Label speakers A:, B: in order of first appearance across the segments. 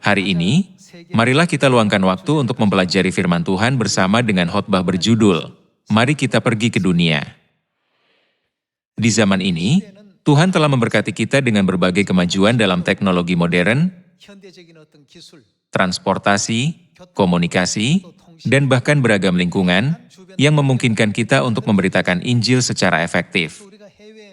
A: Hari ini, marilah kita luangkan waktu untuk mempelajari firman Tuhan bersama dengan khotbah berjudul, Mari Kita Pergi ke Dunia. Di zaman ini, Tuhan telah memberkati kita dengan berbagai kemajuan dalam teknologi modern, transportasi, komunikasi, dan bahkan beragam lingkungan yang memungkinkan kita untuk memberitakan Injil secara efektif.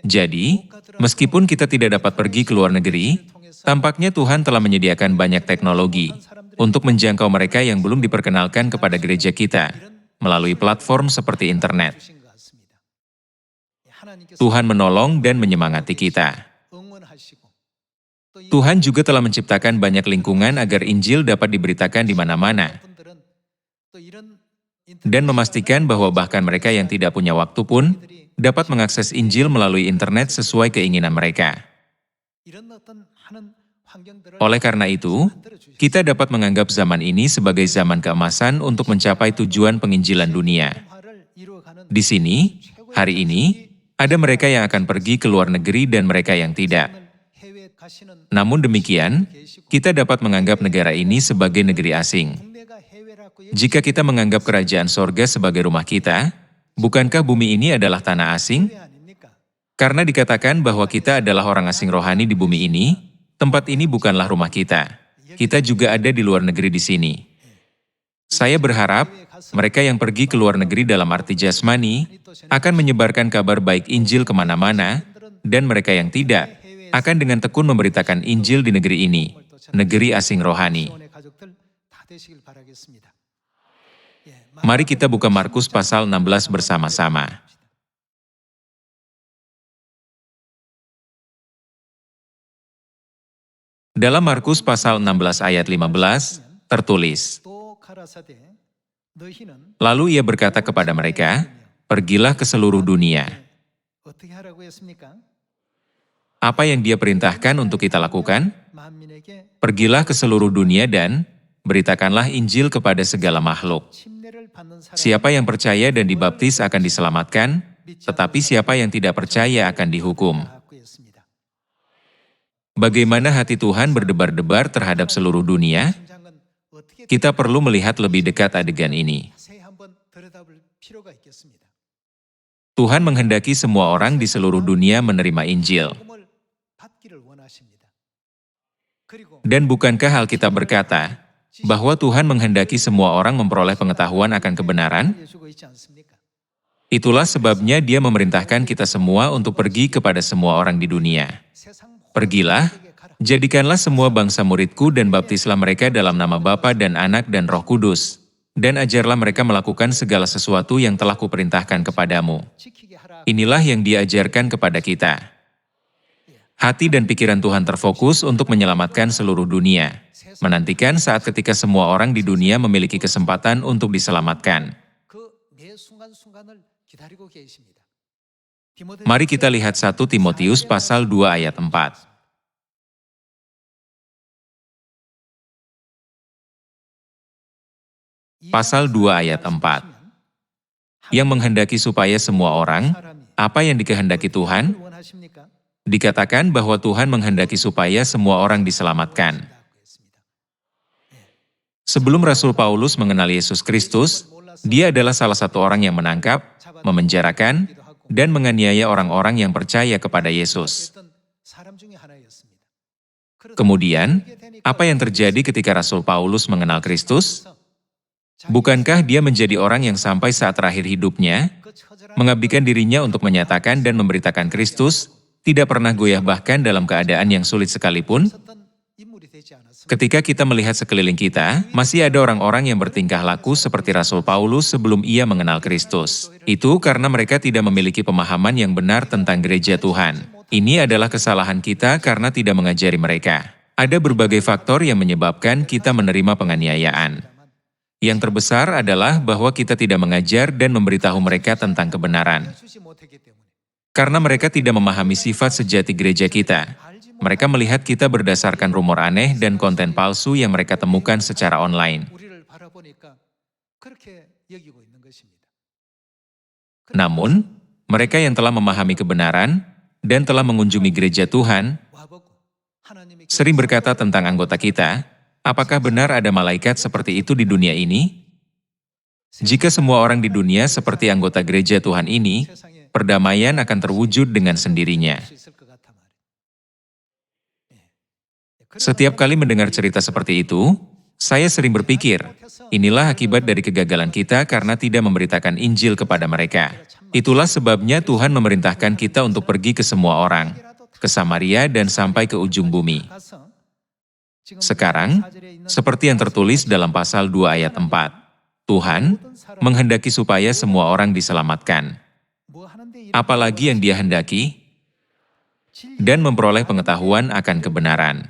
A: Jadi, meskipun kita tidak dapat pergi ke luar negeri, tampaknya Tuhan telah menyediakan banyak teknologi untuk menjangkau mereka yang belum diperkenalkan kepada gereja kita melalui platform seperti internet. Tuhan menolong dan menyemangati kita. Tuhan juga telah menciptakan banyak lingkungan agar Injil dapat diberitakan di mana-mana, dan memastikan bahwa bahkan mereka yang tidak punya waktu pun dapat mengakses Injil melalui internet sesuai keinginan mereka. Oleh karena itu, kita dapat menganggap zaman ini sebagai zaman keemasan untuk mencapai tujuan penginjilan dunia. Di sini, hari ini, ada mereka yang akan pergi ke luar negeri dan mereka yang tidak. Namun demikian, kita dapat menganggap negara ini sebagai negeri asing. Jika kita menganggap kerajaan sorga sebagai rumah kita, bukankah bumi ini adalah tanah asing? Karena dikatakan bahwa kita adalah orang asing rohani di bumi ini, tempat ini bukanlah rumah kita. Kita juga ada di luar negeri di sini. Saya berharap mereka yang pergi ke luar negeri dalam arti jasmani akan menyebarkan kabar baik Injil kemana-mana, dan mereka yang tidak akan dengan tekun memberitakan Injil di negeri ini, negeri asing rohani. Mari kita buka Markus pasal 16 bersama-sama. Dalam Markus pasal 16 ayat 15, tertulis, lalu ia berkata kepada mereka, pergilah ke seluruh dunia. Apa yang dia perintahkan untuk kita lakukan? Pergilah ke seluruh dunia dan beritakanlah Injil kepada segala makhluk. Siapa yang percaya dan dibaptis akan diselamatkan, tetapi siapa yang tidak percaya akan dihukum. Bagaimana hati Tuhan berdebar-debar terhadap seluruh dunia? Kita perlu melihat lebih dekat adegan ini. Tuhan menghendaki semua orang di seluruh dunia menerima Injil. Dan bukankah Alkitab berkata bahwa Tuhan menghendaki semua orang memperoleh pengetahuan akan kebenaran? Itulah sebabnya Dia memerintahkan kita semua untuk pergi kepada semua orang di dunia. Pergilah, jadikanlah semua bangsa muridku dan baptislah mereka dalam nama Bapa dan Anak dan Roh Kudus, dan ajarlah mereka melakukan segala sesuatu yang telah kuperintahkan kepadamu. Inilah yang diajarkan kepada kita. Hati dan pikiran Tuhan terfokus untuk menyelamatkan seluruh dunia, menantikan saat ketika semua orang di dunia memiliki kesempatan untuk diselamatkan. Mari kita lihat 1 Timotius pasal 2 ayat 4. Pasal 2 ayat 4. Yang menghendaki supaya semua orang, apa yang dikehendaki Tuhan? Dikatakan bahwa Tuhan menghendaki supaya semua orang diselamatkan. Sebelum Rasul Paulus mengenal Yesus Kristus, dia adalah salah satu orang yang menangkap, memenjarakan, dan menganiaya orang-orang yang percaya kepada Yesus. Kemudian, apa yang terjadi ketika Rasul Paulus mengenal Kristus? Bukankah dia menjadi orang yang sampai saat terakhir hidupnya, mengabdikan dirinya untuk menyatakan dan memberitakan Kristus, tidak pernah goyah bahkan dalam keadaan yang sulit sekalipun? Ketika kita melihat sekeliling kita, masih ada orang-orang yang bertingkah laku seperti Rasul Paulus sebelum ia mengenal Kristus. Itu karena mereka tidak memiliki pemahaman yang benar tentang gereja Tuhan. Ini adalah kesalahan kita karena tidak mengajari mereka. Ada berbagai faktor yang menyebabkan kita menerima penganiayaan. Yang terbesar adalah bahwa kita tidak mengajar dan memberitahu mereka tentang kebenaran. Karena mereka tidak memahami sifat sejati gereja kita. Mereka melihat kita berdasarkan rumor aneh dan konten palsu yang mereka temukan secara online. Namun, mereka yang telah memahami kebenaran dan telah mengunjungi gereja Tuhan, sering berkata tentang anggota kita, Apakah benar ada malaikat seperti itu di dunia ini? Jika semua orang di dunia seperti anggota gereja Tuhan ini, perdamaian akan terwujud dengan sendirinya. Setiap kali mendengar cerita seperti itu, saya sering berpikir, inilah akibat dari kegagalan kita karena tidak memberitakan Injil kepada mereka. Itulah sebabnya Tuhan memerintahkan kita untuk pergi ke semua orang, ke Samaria dan sampai ke ujung bumi. Sekarang, seperti yang tertulis dalam pasal 2 ayat 4, Tuhan menghendaki supaya semua orang diselamatkan. Apalagi yang Dia hendaki? Dan memperoleh pengetahuan akan kebenaran.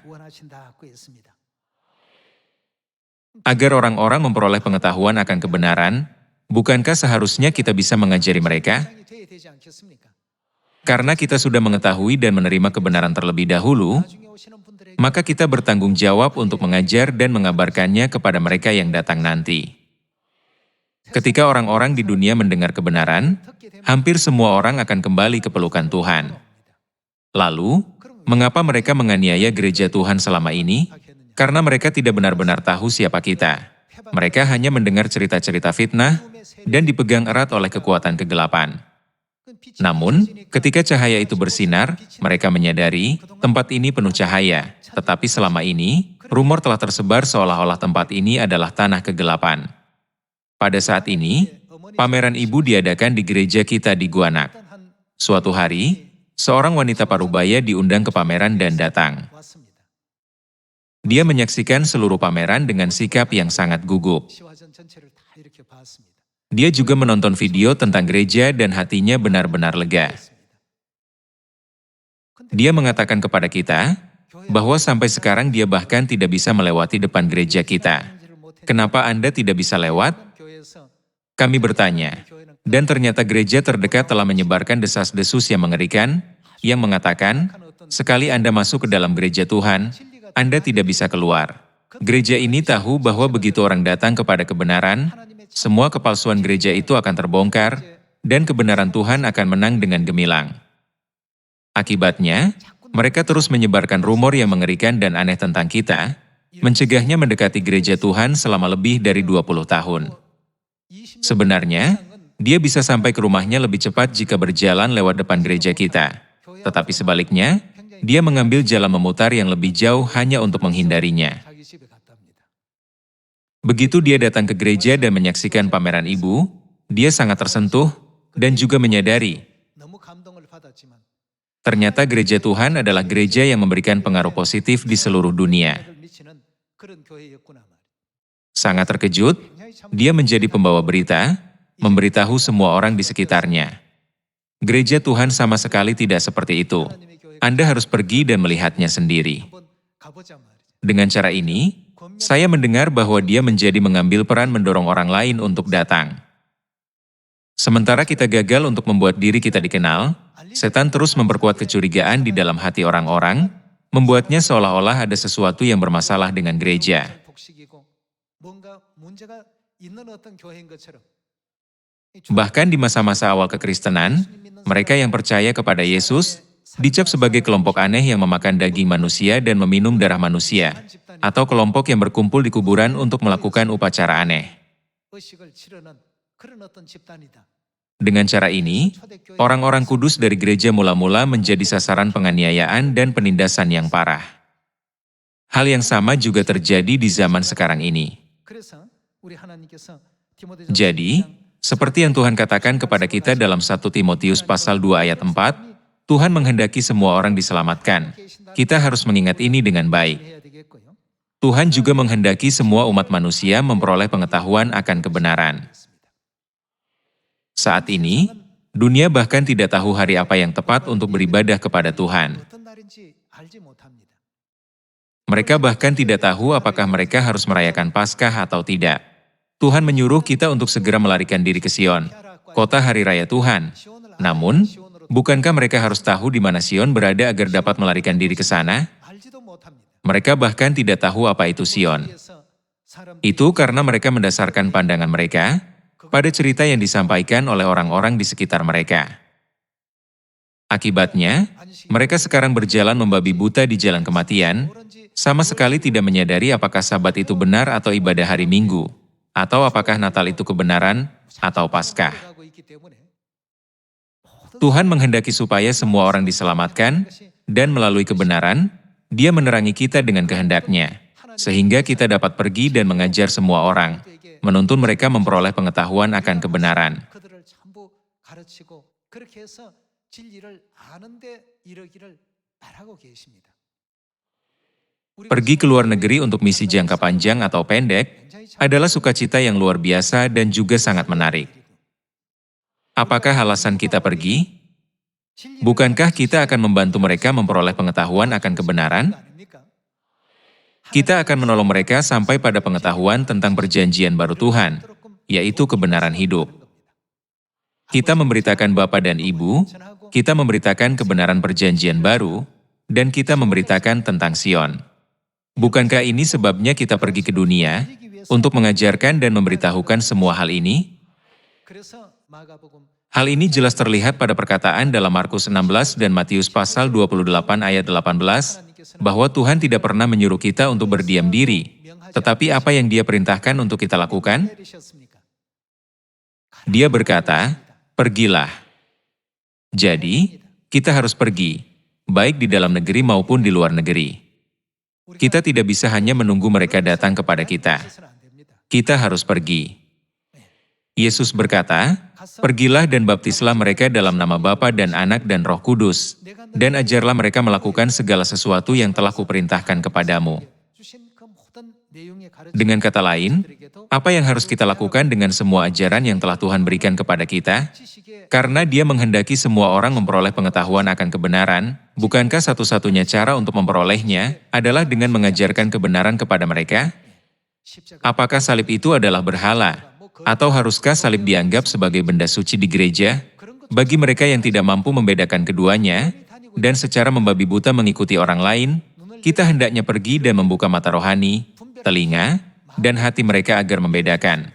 A: Agar orang-orang memperoleh pengetahuan akan kebenaran, bukankah seharusnya kita bisa mengajari mereka? Karena kita sudah mengetahui dan menerima kebenaran terlebih dahulu, maka kita bertanggung jawab untuk mengajar dan mengabarkannya kepada mereka yang datang nanti. Ketika orang-orang di dunia mendengar kebenaran, hampir semua orang akan kembali ke pelukan Tuhan. Lalu, mengapa mereka menganiaya gereja Tuhan selama ini? Karena mereka tidak benar-benar tahu siapa kita. Mereka hanya mendengar cerita-cerita fitnah dan dipegang erat oleh kekuatan kegelapan. Namun, ketika cahaya itu bersinar, mereka menyadari tempat ini penuh cahaya. Tetapi selama ini, rumor telah tersebar seolah-olah tempat ini adalah tanah kegelapan. Pada saat ini, pameran ibu diadakan di gereja kita di Guanak. Suatu hari, seorang wanita parubaya diundang ke pameran dan datang. Dia menyaksikan seluruh pameran dengan sikap yang sangat gugup. Dia juga menonton video tentang gereja dan hatinya benar-benar lega. Dia mengatakan kepada kita bahwa sampai sekarang dia bahkan tidak bisa melewati depan gereja kita. Kenapa Anda tidak bisa lewat? Kami bertanya, dan ternyata gereja terdekat telah menyebarkan desas-desus yang mengerikan, yang mengatakan, sekali Anda masuk ke dalam gereja Tuhan, Anda tidak bisa keluar. Gereja ini tahu bahwa begitu orang datang kepada kebenaran, semua kepalsuan gereja itu akan terbongkar, dan kebenaran Tuhan akan menang dengan gemilang. Akibatnya, mereka terus menyebarkan rumor yang mengerikan dan aneh tentang kita, mencegahnya mendekati gereja Tuhan selama lebih dari 20 tahun. Sebenarnya, dia bisa sampai ke rumahnya lebih cepat jika berjalan lewat depan gereja kita. Tetapi sebaliknya, dia mengambil jalan memutar yang lebih jauh hanya untuk menghindarinya. Begitu dia datang ke gereja dan menyaksikan pameran ibu, dia sangat tersentuh dan juga menyadari, ternyata gereja Tuhan adalah gereja yang memberikan pengaruh positif di seluruh dunia. Sangat terkejut, dia menjadi pembawa berita, memberitahu semua orang di sekitarnya. Gereja Tuhan sama sekali tidak seperti itu. Anda harus pergi dan melihatnya sendiri. Dengan cara ini, saya mendengar bahwa dia menjadi mengambil peran mendorong orang lain untuk datang. Sementara kita gagal untuk membuat diri kita dikenal, setan terus memperkuat kecurigaan di dalam hati orang-orang, membuatnya seolah-olah ada sesuatu yang bermasalah dengan gereja. Bahkan di masa-masa awal kekristenan, mereka yang percaya kepada Yesus dicap sebagai kelompok aneh yang memakan daging manusia dan meminum darah manusia, atau kelompok yang berkumpul di kuburan untuk melakukan upacara aneh. Dengan cara ini, orang-orang kudus dari gereja mula-mula menjadi sasaran penganiayaan dan penindasan yang parah. Hal yang sama juga terjadi di zaman sekarang ini. Jadi, seperti yang Tuhan katakan kepada kita dalam 1 Timotius pasal 2 ayat 4, Tuhan menghendaki semua orang diselamatkan. Kita harus mengingat ini dengan baik. Tuhan juga menghendaki semua umat manusia memperoleh pengetahuan akan kebenaran. Saat ini, dunia bahkan tidak tahu hari apa yang tepat untuk beribadah kepada Tuhan. Mereka bahkan tidak tahu apakah mereka harus merayakan Paskah atau tidak. Tuhan menyuruh kita untuk segera melarikan diri ke Sion, kota hari raya Tuhan. Namun, bukankah mereka harus tahu di mana Sion berada agar dapat melarikan diri ke sana? Mereka bahkan tidak tahu apa itu Sion. Itu karena mereka mendasarkan pandangan mereka pada cerita yang disampaikan oleh orang-orang di sekitar mereka. Akibatnya, mereka sekarang berjalan membabi buta di jalan kematian, sama sekali tidak menyadari apakah Sabat itu benar atau ibadah hari Minggu, atau apakah Natal itu kebenaran atau Paskah. Tuhan menghendaki supaya semua orang diselamatkan, dan melalui kebenaran, Dia menerangi kita dengan kehendak-Nya, sehingga kita dapat pergi dan mengajar semua orang, menuntun mereka memperoleh pengetahuan akan kebenaran. Pergi ke luar negeri untuk misi jangka panjang atau pendek adalah sukacita yang luar biasa dan juga sangat menarik. Apakah alasan kita pergi? Bukankah kita akan membantu mereka memperoleh pengetahuan akan kebenaran? Kita akan menolong mereka sampai pada pengetahuan tentang perjanjian baru Tuhan, yaitu kebenaran hidup. Kita memberitakan Bapa dan Ibu, kita memberitakan kebenaran perjanjian baru, dan kita memberitakan tentang Sion. Bukankah ini sebabnya kita pergi ke dunia untuk mengajarkan dan memberitahukan semua hal ini? Hal ini jelas terlihat pada perkataan dalam Markus 16 dan Matius pasal 28 ayat 18, bahwa Tuhan tidak pernah menyuruh kita untuk berdiam diri, tetapi apa yang Dia perintahkan untuk kita lakukan? Dia berkata, "Pergilah." Jadi, kita harus pergi, baik di dalam negeri maupun di luar negeri. Kita tidak bisa hanya menunggu mereka datang kepada kita. Kita harus pergi. Yesus berkata, "Pergilah dan baptislah mereka dalam nama Bapa dan Anak dan Roh Kudus, dan ajarlah mereka melakukan segala sesuatu yang telah kuperintahkan kepadamu." Dengan kata lain, apa yang harus kita lakukan dengan semua ajaran yang telah Tuhan berikan kepada kita? Karena Dia menghendaki semua orang memperoleh pengetahuan akan kebenaran, bukankah satu-satunya cara untuk memperolehnya adalah dengan mengajarkan kebenaran kepada mereka? Apakah salib itu adalah berhala? Atau haruskah salib dianggap sebagai benda suci di gereja? Bagi mereka yang tidak mampu membedakan keduanya, dan secara membabi buta mengikuti orang lain, kita hendaknya pergi dan membuka mata rohani, telinga, dan hati mereka agar membedakan.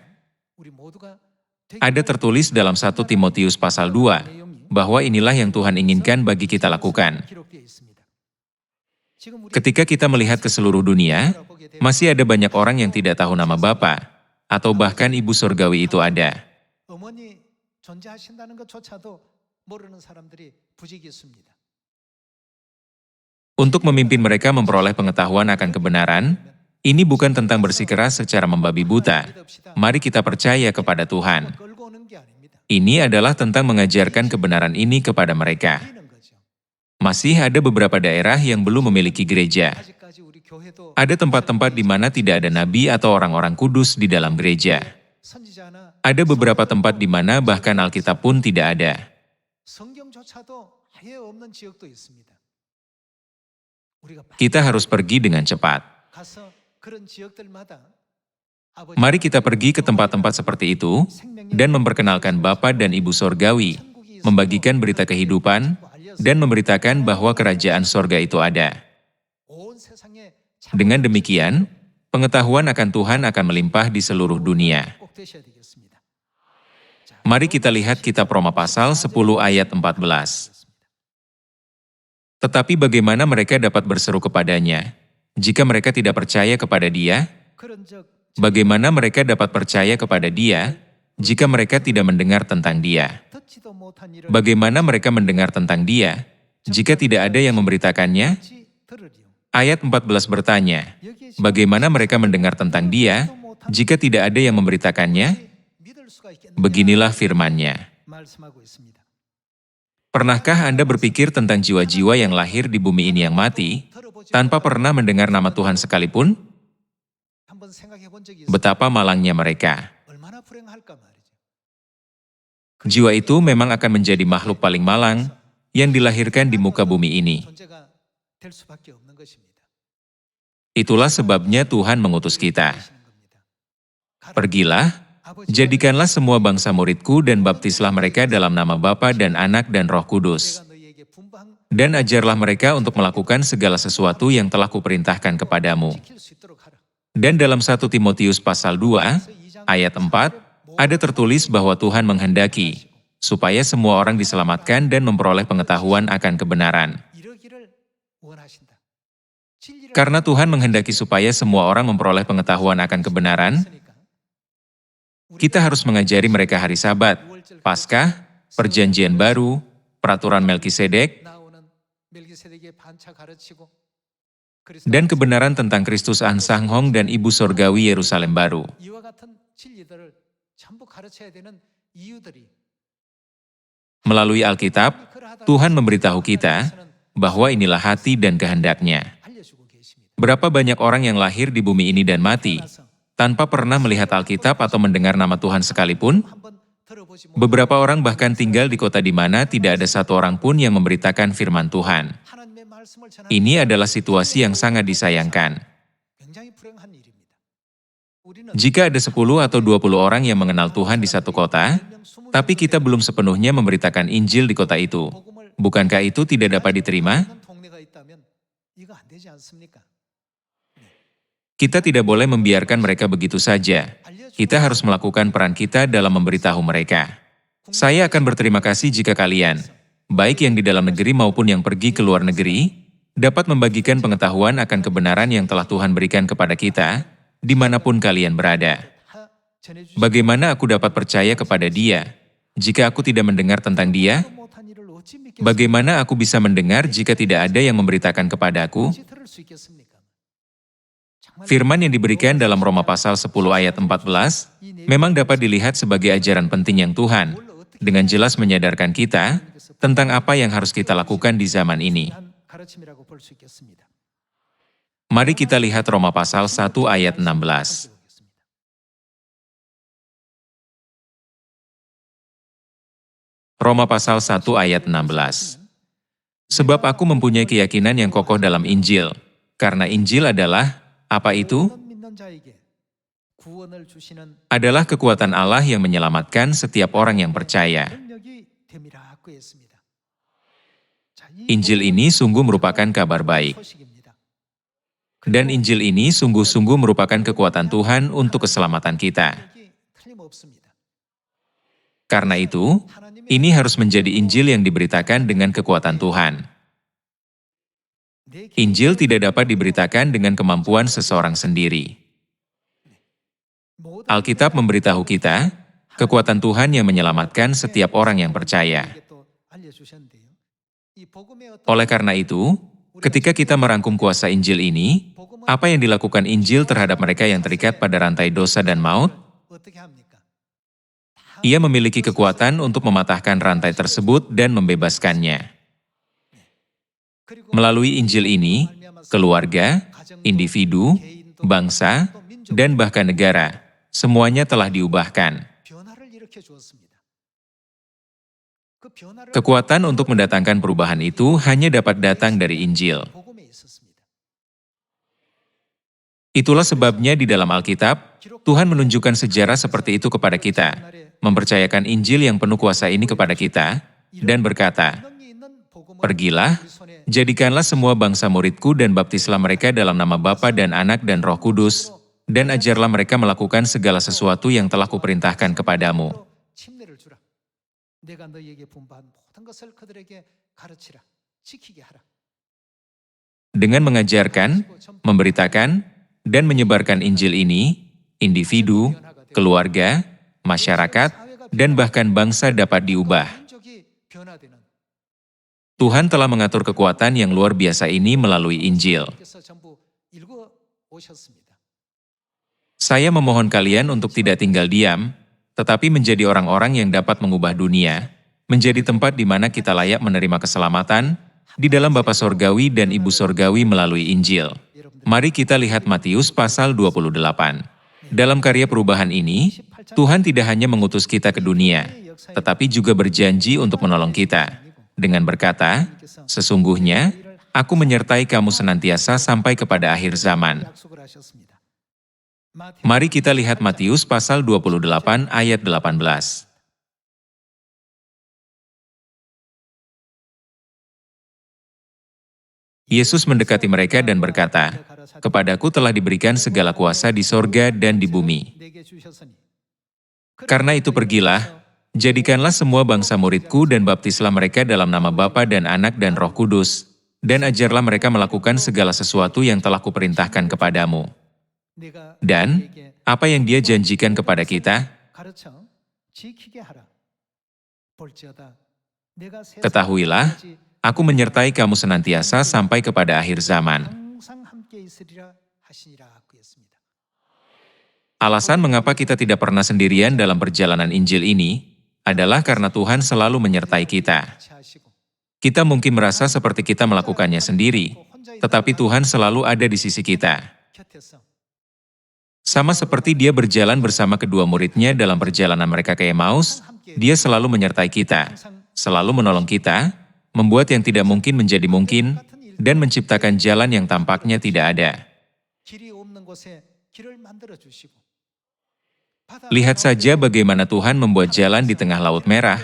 A: Ada tertulis dalam 1 Timotius pasal 2, bahwa inilah yang Tuhan inginkan bagi kita lakukan. Ketika kita melihat ke seluruh dunia, masih ada banyak orang yang tidak tahu nama Bapa, atau bahkan Ibu Surgawi itu ada. Untuk memimpin mereka memperoleh pengetahuan akan kebenaran, ini bukan tentang bersikeras secara membabi buta. Mari kita percaya kepada Tuhan. Ini adalah tentang mengajarkan kebenaran ini kepada mereka. Masih ada beberapa daerah yang belum memiliki gereja. Ada tempat-tempat di mana tidak ada nabi atau orang-orang kudus di dalam gereja. Ada beberapa tempat di mana bahkan Alkitab pun tidak ada. Kita harus pergi dengan cepat. Mari kita pergi ke tempat-tempat seperti itu, dan memperkenalkan Bapa dan Ibu Sorgawi, membagikan berita kehidupan, dan memberitakan bahwa kerajaan sorga itu ada. Dengan demikian, pengetahuan akan Tuhan akan melimpah di seluruh dunia. Mari kita lihat kitab Roma pasal 10 ayat 14. Tetapi bagaimana mereka dapat berseru kepadanya, jika mereka tidak percaya kepada Dia? Bagaimana mereka dapat percaya kepada Dia, jika mereka tidak mendengar tentang Dia? Bagaimana mereka mendengar tentang Dia, jika tidak ada yang memberitakannya? Ayat 14 bertanya, bagaimana mereka mendengar tentang Dia, jika tidak ada yang memberitakannya? Beginilah firman-Nya. Pernahkah Anda berpikir tentang jiwa-jiwa yang lahir di bumi ini yang mati, tanpa pernah mendengar nama Tuhan sekalipun? Betapa malangnya mereka. Jiwa itu memang akan menjadi makhluk paling malang yang dilahirkan di muka bumi ini. Itulah sebabnya Tuhan mengutus kita. Pergilah, jadikanlah semua bangsa muridku dan baptislah mereka dalam nama Bapa dan Anak dan Roh Kudus. Dan ajarlah mereka untuk melakukan segala sesuatu yang telah kuperintahkan kepadamu. Dan dalam 1 Timotius pasal 2, ayat 4, ada tertulis bahwa Tuhan menghendaki, supaya semua orang diselamatkan dan memperoleh pengetahuan akan kebenaran. Karena Tuhan menghendaki supaya semua orang memperoleh pengetahuan akan kebenaran, kita harus mengajari mereka hari Sabat, Paskah, Perjanjian Baru, Peraturan Melkisedek, dan kebenaran tentang Kristus Ansanghong dan Ibu Sorgawi Yerusalem Baru. Melalui Alkitab, Tuhan memberitahu kita bahwa inilah hati dan kehendak-Nya. Berapa banyak orang yang lahir di bumi ini dan mati, tanpa pernah melihat Alkitab atau mendengar nama Tuhan sekalipun? Beberapa orang bahkan tinggal di kota di mana tidak ada satu orang pun yang memberitakan firman Tuhan. Ini adalah situasi yang sangat disayangkan. Jika ada 10 atau 20 orang yang mengenal Tuhan di satu kota, tapi kita belum sepenuhnya memberitakan Injil di kota itu, bukankah itu tidak dapat diterima? Kita tidak boleh membiarkan mereka begitu saja. Kita harus melakukan peran kita dalam memberitahu mereka. Saya akan berterima kasih jika kalian, baik yang di dalam negeri maupun yang pergi ke luar negeri, dapat membagikan pengetahuan akan kebenaran yang telah Tuhan berikan kepada kita, dimanapun kalian berada. Bagaimana aku dapat percaya kepada Dia, jika aku tidak mendengar tentang Dia? Bagaimana aku bisa mendengar jika tidak ada yang memberitakan kepadaku? Firman yang diberikan dalam Roma pasal 10 ayat 14 memang dapat dilihat sebagai ajaran penting yang Tuhan dengan jelas menyadarkan kita tentang apa yang harus kita lakukan di zaman ini. Mari kita lihat Roma pasal 1 ayat 16. Roma pasal 1 ayat 16. Sebab aku mempunyai keyakinan yang kokoh dalam Injil, karena Injil adalah apa itu? Adalah kekuatan Allah yang menyelamatkan setiap orang yang percaya. Injil ini sungguh merupakan kabar baik. Dan Injil ini sungguh-sungguh merupakan kekuatan Tuhan untuk keselamatan kita. Karena itu, ini harus menjadi Injil yang diberitakan dengan kekuatan Tuhan. Injil tidak dapat diberitakan dengan kemampuan seseorang sendiri. Alkitab memberitahu kita, kekuatan Tuhan yang menyelamatkan setiap orang yang percaya. Oleh karena itu, ketika kita merangkum kuasa Injil ini, apa yang dilakukan Injil terhadap mereka yang terikat pada rantai dosa dan maut? Ia memiliki kekuatan untuk mematahkan rantai tersebut dan membebaskannya. Melalui Injil ini, keluarga, individu, bangsa, dan bahkan negara, semuanya telah diubahkan. Kekuatan untuk mendatangkan perubahan itu hanya dapat datang dari Injil. Itulah sebabnya di dalam Alkitab, Tuhan menunjukkan sejarah seperti itu kepada kita, mempercayakan Injil yang penuh kuasa ini kepada kita, dan berkata, "Pergilah, jadikanlah semua bangsa muridku dan baptislah mereka dalam nama Bapa dan Anak dan Roh Kudus, dan ajarlah mereka melakukan segala sesuatu yang telah kuperintahkan kepadamu." Dengan mengajarkan, memberitakan, dan menyebarkan Injil ini, individu, keluarga, masyarakat, dan bahkan bangsa dapat diubah. Tuhan telah mengatur kekuatan yang luar biasa ini melalui Injil. Saya memohon kalian untuk tidak tinggal diam, tetapi menjadi orang-orang yang dapat mengubah dunia, menjadi tempat di mana kita layak menerima keselamatan, di dalam Bapa Sorgawi dan Ibu Sorgawi melalui Injil. Mari kita lihat Matius pasal 28. Dalam karya perubahan ini, Tuhan tidak hanya mengutus kita ke dunia, tetapi juga berjanji untuk menolong kita. Dengan berkata, "Sesungguhnya, aku menyertai kamu senantiasa sampai kepada akhir zaman." Mari kita lihat Matius pasal 28 ayat 18. Yesus mendekati mereka dan berkata, "Kepadaku telah diberikan segala kuasa di sorga dan di bumi. Karena itu pergilah, jadikanlah semua bangsa muridku dan baptislah mereka dalam nama Bapa dan Anak dan Roh Kudus, dan ajarlah mereka melakukan segala sesuatu yang telah kuperintahkan kepadamu. Dan, apa yang dia janjikan kepada kita? Ketahuilah, aku menyertai kamu senantiasa sampai kepada akhir zaman. Alasan mengapa kita tidak pernah sendirian dalam perjalanan Injil ini adalah karena Tuhan selalu menyertai kita. Kita mungkin merasa seperti kita melakukannya sendiri, tetapi Tuhan selalu ada di sisi kita. Sama seperti dia berjalan bersama kedua muridnya dalam perjalanan mereka ke Emmaus, dia selalu menyertai kita, selalu menolong kita, membuat yang tidak mungkin menjadi mungkin, dan menciptakan jalan yang tampaknya tidak ada. Lihat saja bagaimana Tuhan membuat jalan di tengah Laut Merah,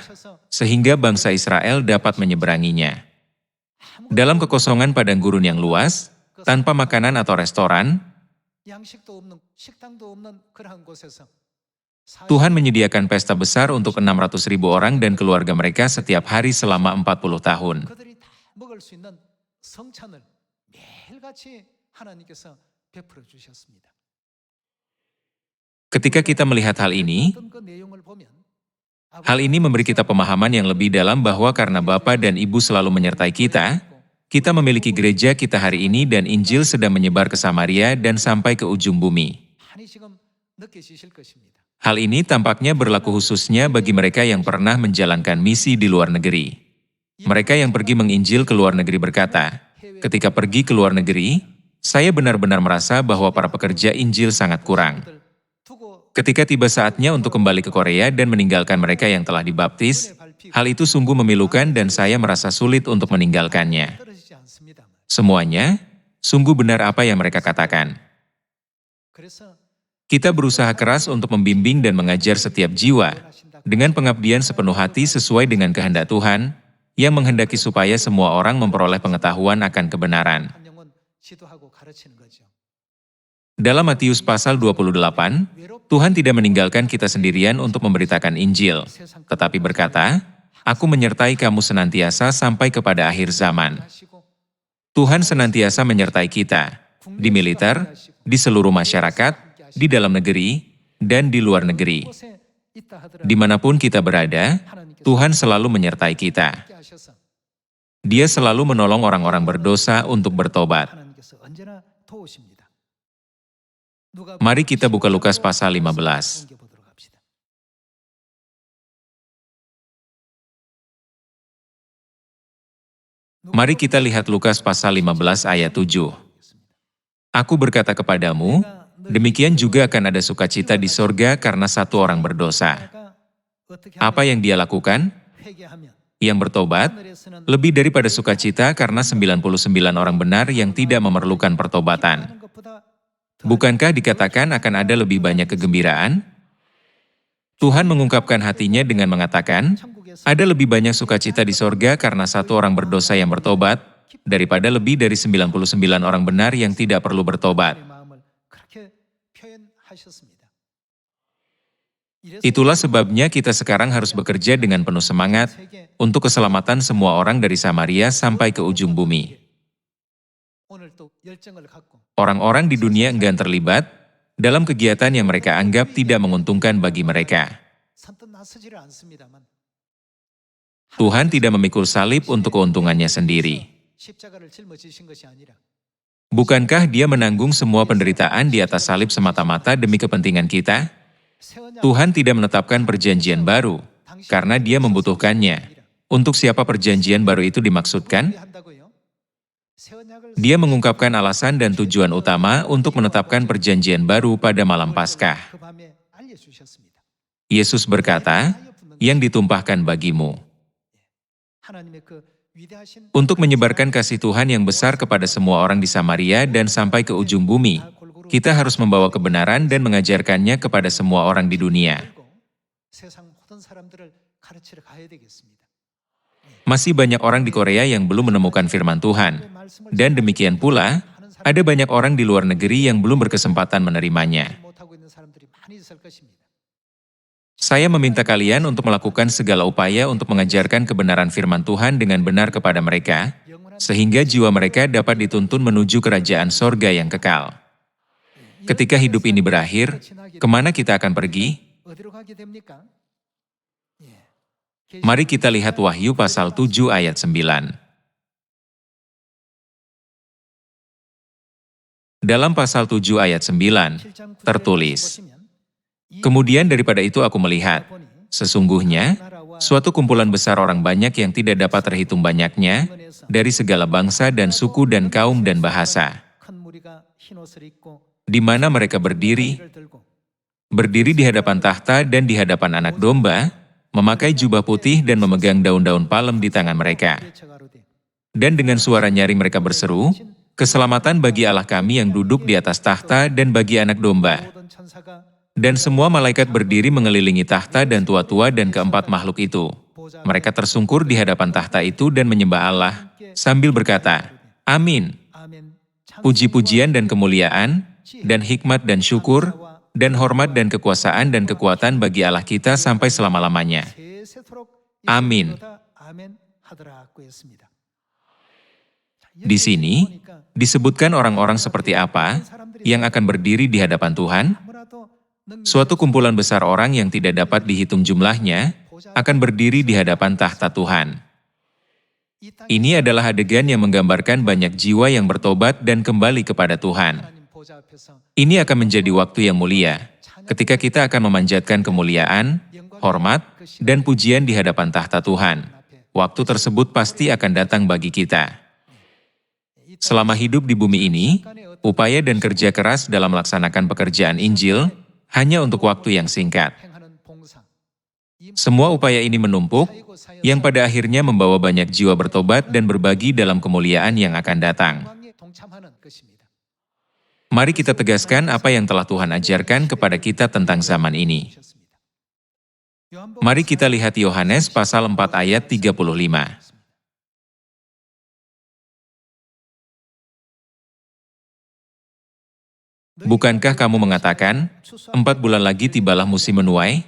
A: sehingga bangsa Israel dapat menyeberanginya. Dalam kekosongan padang gurun yang luas, tanpa makanan atau restoran, Tuhan menyediakan pesta besar untuk 600.000 orang dan keluarga mereka setiap hari selama 40 tahun. Ketika kita melihat hal ini memberi kita pemahaman yang lebih dalam bahwa karena Bapa dan Ibu selalu menyertai kita, kita memiliki gereja kita hari ini dan Injil sedang menyebar ke Samaria dan sampai ke ujung bumi. Hal ini tampaknya berlaku khususnya bagi mereka yang pernah menjalankan misi di luar negeri. Mereka yang pergi menginjil ke luar negeri berkata, ketika pergi ke luar negeri, saya benar-benar merasa bahwa para pekerja Injil sangat kurang. Ketika tiba saatnya untuk kembali ke Korea dan meninggalkan mereka yang telah dibaptis, hal itu sungguh memilukan dan saya merasa sulit untuk meninggalkannya. Semuanya, sungguh benar apa yang mereka katakan. Kita berusaha keras untuk membimbing dan mengajar setiap jiwa, dengan pengabdian sepenuh hati sesuai dengan kehendak Tuhan, yang menghendaki supaya semua orang memperoleh pengetahuan akan kebenaran. Dalam Matius pasal 28, Tuhan tidak meninggalkan kita sendirian untuk memberitakan Injil, tetapi berkata, "Aku menyertai kamu senantiasa sampai kepada akhir zaman." Tuhan senantiasa menyertai kita, di militer, di seluruh masyarakat, di dalam negeri, dan di luar negeri. Dimanapun kita berada, Tuhan selalu menyertai kita. Dia selalu menolong orang-orang berdosa untuk bertobat. Mari kita buka Lukas pasal 15. Mari kita lihat Lukas pasal 15 ayat 7. Aku berkata kepadamu, demikian juga akan ada sukacita di sorga karena satu orang berdosa. Apa yang dia lakukan? Yang bertobat, lebih daripada sukacita karena 99 orang benar yang tidak memerlukan pertobatan. Bukankah dikatakan akan ada lebih banyak kegembiraan? Tuhan mengungkapkan hatinya dengan mengatakan, ada lebih banyak sukacita di sorga karena satu orang berdosa yang bertobat, daripada lebih dari 99 orang benar yang tidak perlu bertobat. Itulah sebabnya kita sekarang harus bekerja dengan penuh semangat untuk keselamatan semua orang dari Samaria sampai ke ujung bumi. Orang-orang di dunia enggan terlibat dalam kegiatan yang mereka anggap tidak menguntungkan bagi mereka. Tuhan tidak memikul salib untuk keuntungannya sendiri. Bukankah Dia menanggung semua penderitaan di atas salib semata-mata demi kepentingan kita? Tuhan tidak menetapkan perjanjian baru, karena Dia membutuhkannya. Untuk siapa perjanjian baru itu dimaksudkan? Dia mengungkapkan alasan dan tujuan utama untuk menetapkan perjanjian baru pada malam Paskah. Yesus berkata, yang ditumpahkan bagimu. Untuk menyebarkan kasih Tuhan yang besar kepada semua orang di Samaria dan sampai ke ujung bumi, kita harus membawa kebenaran dan mengajarkannya kepada semua orang di dunia. Masih banyak orang di Korea yang belum menemukan firman Tuhan, dan demikian pula, ada banyak orang di luar negeri yang belum berkesempatan menerimanya. Saya meminta kalian untuk melakukan segala upaya untuk mengajarkan kebenaran firman Tuhan dengan benar kepada mereka, sehingga jiwa mereka dapat dituntun menuju kerajaan sorga yang kekal. Ketika hidup ini berakhir, kemana kita akan pergi? Mari kita lihat Wahyu pasal 7 ayat 9. Dalam pasal 7 ayat 9, tertulis, "Kemudian daripada itu aku melihat, sesungguhnya, suatu kumpulan besar orang banyak yang tidak dapat terhitung banyaknya, dari segala bangsa dan suku dan kaum dan bahasa, di mana mereka berdiri di hadapan tahta dan di hadapan Anak Domba, memakai jubah putih dan memegang daun-daun palem di tangan mereka. Dan dengan suara nyaring mereka berseru, 'Keselamatan bagi Allah kami yang duduk di atas tahta dan bagi Anak Domba.' Dan semua malaikat berdiri mengelilingi tahta dan tua-tua dan keempat makhluk itu. Mereka tersungkur di hadapan tahta itu dan menyembah Allah, sambil berkata, 'Amin. Puji-pujian dan kemuliaan, dan hikmat dan syukur, dan hormat dan kekuasaan dan kekuatan bagi Allah kita sampai selama-lamanya. Amin.'" Di sini, disebutkan orang-orang seperti apa yang akan berdiri di hadapan Tuhan. Suatu kumpulan besar orang yang tidak dapat dihitung jumlahnya akan berdiri di hadapan tahta Tuhan. Ini adalah adegan yang menggambarkan banyak jiwa yang bertobat dan kembali kepada Tuhan. Ini akan menjadi waktu yang mulia, ketika kita akan memanjatkan kemuliaan, hormat, dan pujian di hadapan tahta Tuhan. Waktu tersebut pasti akan datang bagi kita. Selama hidup di bumi ini, upaya dan kerja keras dalam melaksanakan pekerjaan Injil hanya untuk waktu yang singkat. Semua upaya ini menumpuk, yang pada akhirnya membawa banyak jiwa bertobat dan berbagi dalam kemuliaan yang akan datang. Mari kita tegaskan apa yang telah Tuhan ajarkan kepada kita tentang zaman ini. Mari kita lihat Yohanes pasal 4 ayat 35. "Bukankah kamu mengatakan, 4 bulan lagi tibalah musim menuai?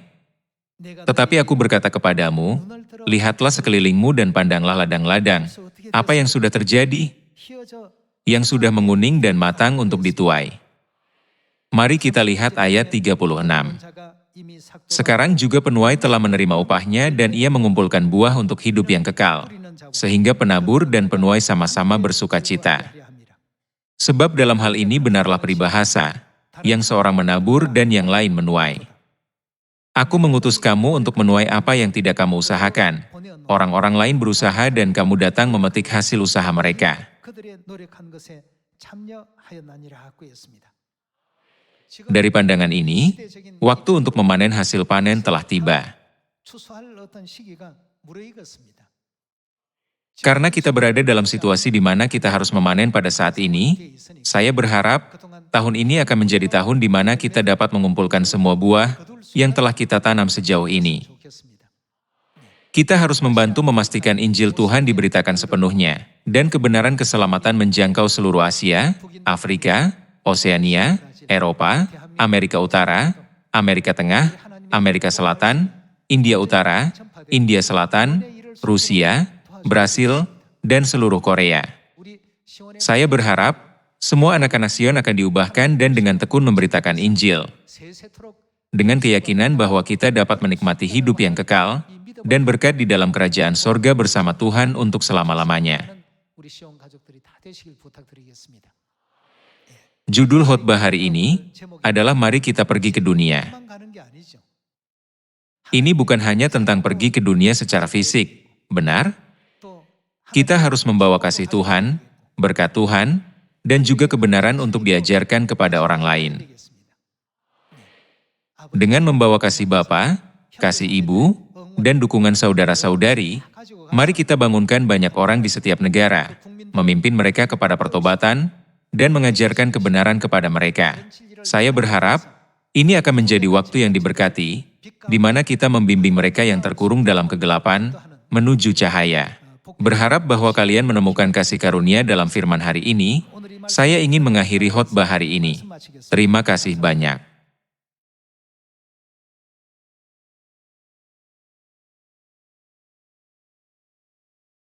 A: Tetapi aku berkata kepadamu, lihatlah sekelilingmu dan pandanglah ladang-ladang. Apa yang sudah terjadi? Yang sudah menguning dan matang untuk dituai." Mari kita lihat ayat 36. "Sekarang juga penuai telah menerima upahnya dan ia mengumpulkan buah untuk hidup yang kekal, sehingga penabur dan penuai sama-sama bersukacita. Sebab dalam hal ini benarlah peribahasa, yang seorang menabur dan yang lain menuai. Aku mengutus kamu untuk menuai apa yang tidak kamu usahakan. Orang-orang lain berusaha dan kamu datang memetik hasil usaha mereka." Dari pandangan ini, waktu untuk memanen hasil panen telah tiba. Karena kita berada dalam situasi di mana kita harus memanen pada saat ini, saya berharap tahun ini akan menjadi tahun di mana kita dapat mengumpulkan semua buah yang telah kita tanam sejauh ini. Kita harus membantu memastikan Injil Tuhan diberitakan sepenuhnya, dan kebenaran keselamatan menjangkau seluruh Asia, Afrika, Oseania, Eropa, Amerika Utara, Amerika Tengah, Amerika Selatan, India Utara, India Selatan, Rusia, Brasil, dan seluruh Korea. Saya berharap semua anak-anak Sion akan diubahkan dan dengan tekun memberitakan Injil, dengan keyakinan bahwa kita dapat menikmati hidup yang kekal dan berkat di dalam kerajaan sorga bersama Tuhan untuk selama-lamanya. Judul khotbah hari ini adalah "Mari kita pergi ke dunia." Ini bukan hanya tentang pergi ke dunia secara fisik, benar? Kita harus membawa kasih Tuhan, berkat Tuhan, dan juga kebenaran untuk diajarkan kepada orang lain. Dengan membawa kasih Bapa, kasih Ibu, dan dukungan saudara-saudari, mari kita bangunkan banyak orang di setiap negara, memimpin mereka kepada pertobatan, dan mengajarkan kebenaran kepada mereka. Saya berharap ini akan menjadi waktu yang diberkati, di mana kita membimbing mereka yang terkurung dalam kegelapan menuju cahaya. Berharap bahwa kalian menemukan kasih karunia dalam firman hari ini. Saya ingin mengakhiri khotbah hari ini. Terima kasih banyak.